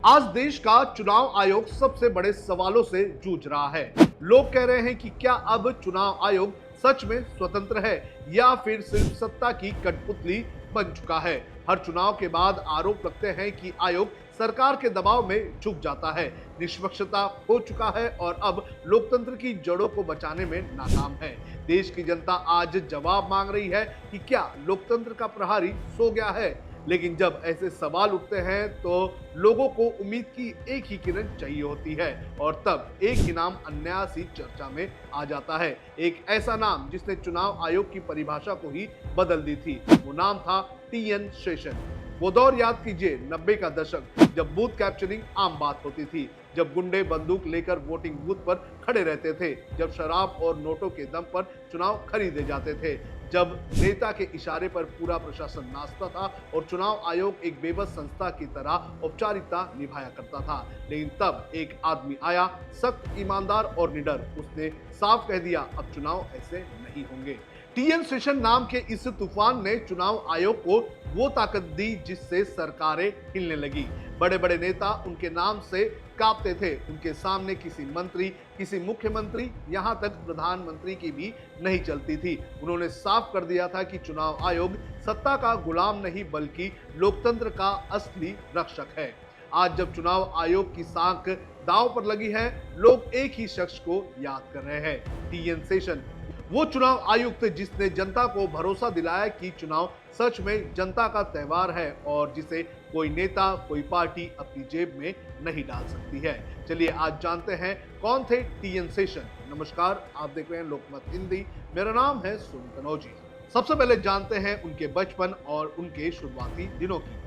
आज देश का चुनाव आयोग सबसे बड़े सवालों से जूझ रहा है। लोग कह रहे हैं कि क्या अब चुनाव आयोग सच में स्वतंत्र है या फिर सिर्फ सत्ता की कठपुतली बन चुका है। हर चुनाव के बाद आरोप लगते हैं कि आयोग सरकार के दबाव में झुक जाता है, निष्पक्षता हो चुका है और अब लोकतंत्र की जड़ों को बचाने में नाकाम है। देश की जनता आज जवाब मांग रही है कि क्या लोकतंत्र का प्रहरी सो गया है। लेकिन जब ऐसे सवाल उठते हैं तो लोगों को उम्मीद की एक ही किरण चाहिए होती है और तब एक ही नाम अनायासी चर्चा में आ जाता है। एक ऐसा नाम जिसने चुनाव आयोग की परिभाषा को ही बदल दी थी। वो नाम था टीएन शेषन। वो दौर याद कीजिए, 90 का दशक, जब बूथ कैप्चरिंग आम बात होती थी, जब गुंडे बंदूक लेकर वोटिंग बूथ पर खड़े रहते थे, जब शराब और नोटों के दम पर चुनाव खरीदे जाते थे, जब नेता के इशारे पर पूरा प्रशासन नाचता था और चुनाव आयोग एक बेबस संस्था की तरह औपचारिकता निभाया करता था। लेकिन तब एक आदमी आया, सख्त, ईमानदार और निडर। उसने साफ कह दिया, अब चुनाव ऐसे नहीं होंगे। टीएन शेषन नाम के इस तूफान ने चुनाव आयोग को वो ताकत दी जिससे सरकारें हिलने लगी। बड़े बड़े नेता उनके नाम से कांपते थे। उनके सामने किसी मंत्री, किसी मुख्यमंत्री, यहां तक प्रधानमंत्री की भी नहीं चलती थी। उन्होंने साफ कर दिया था कि चुनाव आयोग सत्ता का गुलाम नहीं बल्कि लोकतंत्र का असली रक्षक है। आज जब चुनाव आयोग की साख दांव पर लगी है, लोग एक ही शख्स को याद कर रहे हैं, टीएन शेषन। वो चुनाव आयुक्त जिसने जनता को भरोसा दिलाया कि चुनाव सच में जनता का त्योहार है और जिसे कोई नेता, कोई पार्टी अपनी जेब में नहीं डाल सकती है। चलिए आज जानते हैं कौन थे टीएन शेषन। नमस्कार, आप देख रहे हैं लोकमत हिंदी। मेरा नाम है सुनील कनौजी। सबसे पहले जानते हैं उनके बचपन और उनके शुरुआती दिनों की।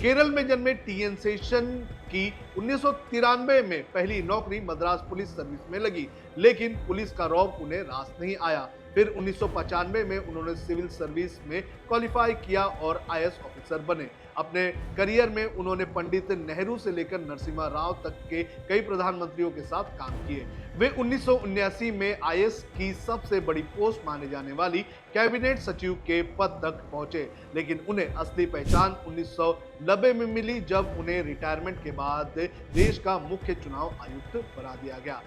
केरल में जन्मे टीएन शेषन की 1993 में पहली नौकरी मद्रास पुलिस सर्विस में लगी, लेकिन पुलिस का रौब उन्हें रास नहीं आया। फिर 1995 में उन्होंने सिविल सर्विस में क्वालिफाई किया और आईएएस ऑफिसर बने। अपने करियर में उन्होंने पंडित नेहरू से लेकर नरसिम्हा राव तक के कई प्रधानमंत्रियों के साथ काम किए। वे 1979 में आईएएस की सबसे बड़ी पोस्ट माने जाने वाली कैबिनेट सचिव के पद तक पहुंचे, लेकिन उन्हें असली पहचान 1990 में मिली जब उन्हें रिटायरमेंट के बाद देश का मुख्य चुनाव आयुक्त बना दिया गया।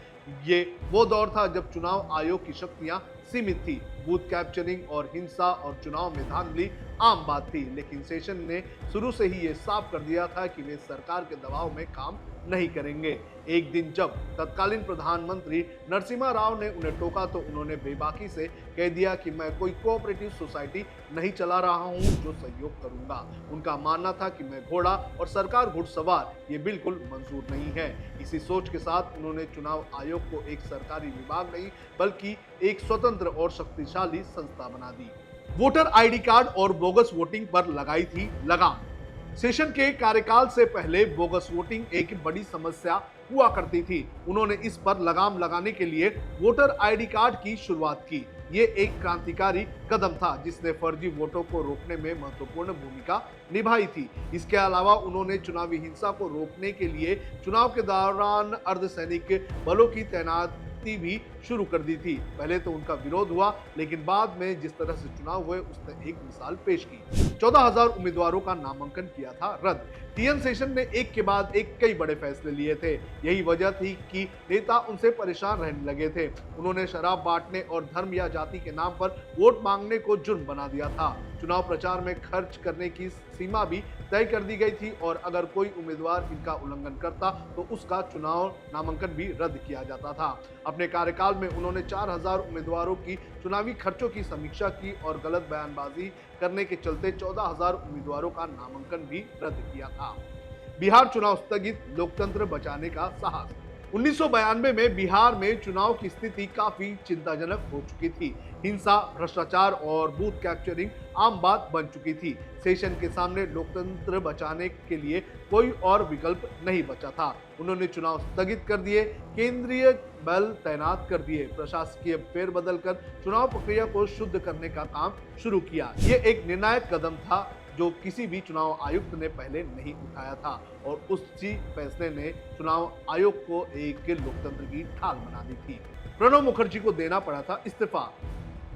ये वो दौर था जब चुनाव आयोग की शक्तियां सीमित थी। बूथ कैप्चरिंग और हिंसा और चुनाव में धांधली आम बात थी, लेकिन शेषन ने शुरू से ही ये साफ कर दिया था कि वे सरकार के दबाव में काम नहीं करेंगे। एक दिन जब तत्कालीन प्रधानमंत्री नरसिम्हा राव ने उन्हें टोका तो उन्होंने बेबाकी से कह दिया कि मैं कोई कोऑपरेटिव सोसाइटी नहीं चला रहा हूं जो सहयोग करूंगा। उनका मानना था कि मैं घोड़ा और सरकार घुड़सवार, ये बिल्कुल मंजूर नहीं है। इसी सोच के साथ उन्होंने चुनाव आयोग को एक सरकारी विभाग नहीं बल्कि एक स्वतंत्र और शक्तिशाली संस्था बना दी। वोटर आईडी कार्ड और बोगस वोटिंग पर लगाई थी लगाम। शेषन के कार्यकाल से पहले बोगस वोटिंग एक बड़ी समस्या हुआ करती थी। उन्होंने इस पर लगाम लगाने के लिए वोटर आईडी कार्ड की शुरुआत की। ये एक क्रांतिकारी कदम था जिसने फर्जी वोटों को रोकने में महत्वपूर्ण भूमिका निभाई थी। इसके अलावा उन्होंने चुनावी हिंसा को रोकने के लिए चुनाव के दौरान अर्धसैनिक बलों की तैनाती भी शुरू कर दी थी। पहले तो उनका विरोध हुआ, लेकिन बाद में जिस तरह से चुनाव हुए उसने एक मिसाल पेश की। 14,000 उम्मीदवारों का नामांकन किया था रद्द। टीएन शेषन ने एक के बाद एक कई बड़े फैसले लिए थे। यही वजह थी कि नेता उनसे परेशान रहने लगे थे। उन्होंने शराब बांटने और धर्म या जाति के नाम पर वोट मांगने को जुर्म बना दिया था। चुनाव प्रचार में खर्च करने की सीमा भी तय कर दी गई थी और अगर कोई उम्मीदवार इनका उल्लंघन करता तो उसका चुनाव नामांकन भी रद्द किया जाता था। अपने कार्यकाल में उन्होंने 4,000 उम्मीदवारों की चुनावी खर्चों की समीक्षा की और गलत बयानबाजी करने के चलते 14,000 उम्मीदवारों का नामांकन भी रद्द किया था। बिहार चुनाव स्थगित, लोकतंत्र बचाने का साहस। 1992 में बिहार में चुनाव की स्थिति काफी चिंताजनक हो चुकी थी। हिंसा, भ्रष्टाचार और बूथ कैप्चरिंग आम बात बन चुकी थी। शेषन के सामने लोकतंत्र बचाने के लिए कोई और विकल्प नहीं बचा था। उन्होंने चुनाव स्थगित कर दिए, केंद्रीय बल तैनात कर दिए, प्रशासकीय फेरबदल कर चुनाव प्रक्रिया को शुद्ध करने का काम शुरू किया। ये एक निर्णायक कदम था जो किसी भी चुनाव आयुक्त ने पहले नहीं उठाया था और उसी फैसले ने चुनाव आयोग को एक लोकतंत्र की ढाल बना दी थी। प्रणब मुखर्जी को देना पड़ा था इस्तीफा।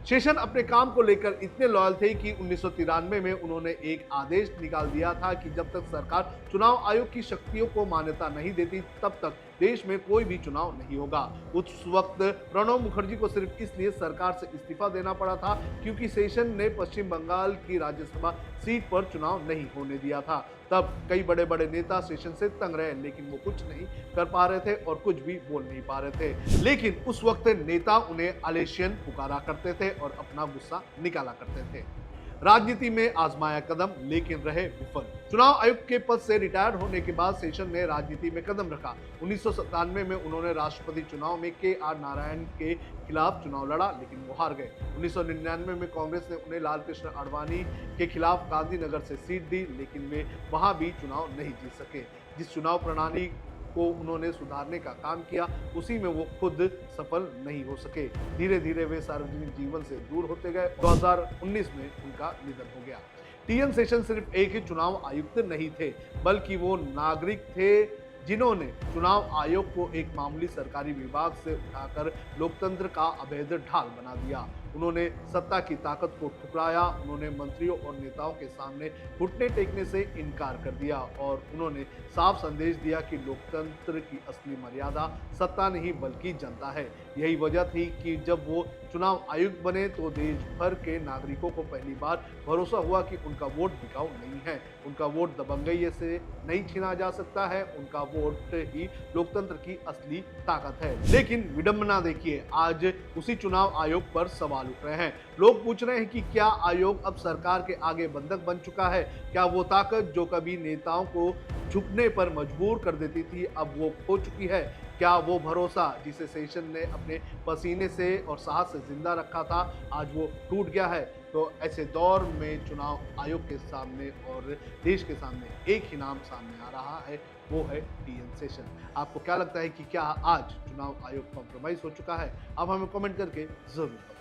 शेषन अपने काम को लेकर इतने लॉयल थे कि 1993 में उन्होंने एक आदेश निकाल दिया था कि जब तक सरकार चुनाव आयोग की शक्तियों को मान्यता नहीं देती तब तक देश में कोई भी चुनाव नहीं होगा। उस वक्त प्रणब मुखर्जी को सिर्फ इसलिए सरकार से इस्तीफा देना पड़ा था क्योंकि शेषन ने पश्चिम बंगाल की राज्यसभा सीट पर चुनाव नहीं होने दिया था। तब कई बड़े बड़े नेता शेषन से तंग रहे, लेकिन वो कुछ नहीं कर पा रहे थे और कुछ भी बोल नहीं पा रहे थे। लेकिन उस वक्त नेता उन्हें अलेशियन पुकारा करते थे और अपना गुस्सा निकाला करते थे। राजनीति में आजमाया कदम लेकिन रहे विफल। चुनाव आयुक्त के पद से रिटायर होने के बाद शेषन ने राजनीति में कदम रखा। 1997 में उन्होंने राष्ट्रपति चुनाव में के.आर. नारायण के खिलाफ चुनाव लड़ा, लेकिन वो हार गए। 1999 में कांग्रेस ने उन्हें लालकृष्ण आडवाणी के खिलाफ गांधीनगर से सीट दी, लेकिन वे वहां भी चुनाव नहीं जीत सके। जिस चुनाव प्रणाली को उन्होंने सुधारने का काम किया, उसी में वो खुद सफल नहीं हो सके। धीरे धीरे वे सार्वजनिक जीवन से दूर होते गए। 2019 में उनका निधन हो गया। टीएन शेषन सिर्फ एक ही चुनाव आयुक्त नहीं थे, बल्कि वो नागरिक थे जिन्होंने चुनाव आयोग को एक मामूली सरकारी विभाग से उठाकर लोकतंत्र का अवैध ढाल बना दिया। उन्होंने सत्ता की ताकत को ठुकराया, उन्होंने मंत्रियों और नेताओं के सामने घुटने टेकने से इनकार कर दिया और उन्होंने साफ संदेश दिया कि लोकतंत्र की असली मर्यादा सत्ता नहीं बल्कि जनता है। यही वजह थी कि जब वो चुनाव आयुक्त बने तो देश भर के नागरिकों को पहली बार भरोसा हुआ कि उनका वोट बिकाऊ नहीं है, उनका वोट दबंगई से नहीं छीना जा सकता है, उनका वोट ही लोकतंत्र की असली ताकत है। लेकिन विडंबना देखिए, आज उसी चुनाव आयोग पर सवाल उठ रहे हैं। लोग पूछ रहे हैं कि क्या आयोग अब सरकार के आगे बंधक बन चुका है? क्या वो ताकत जो कभी नेताओं को झुकने पर मजबूर कर देती थी, अब वो खो चुकी है? क्या वो भरोसा जिसे शेषन ने अपने पसीने से और साहस से जिंदा रखा था, आज वो टूट गया है? तो ऐसे दौर में चुनाव आयोग के सामने और देश के सामने एक ही नाम सामने आ रहा है, वो है टीएन शेषन। आपको क्या लगता है कि क्या आज चुनाव आयोग कॉम्प्रोमाइज हो चुका है? आप हमें कमेंट करके जरूर बताएं।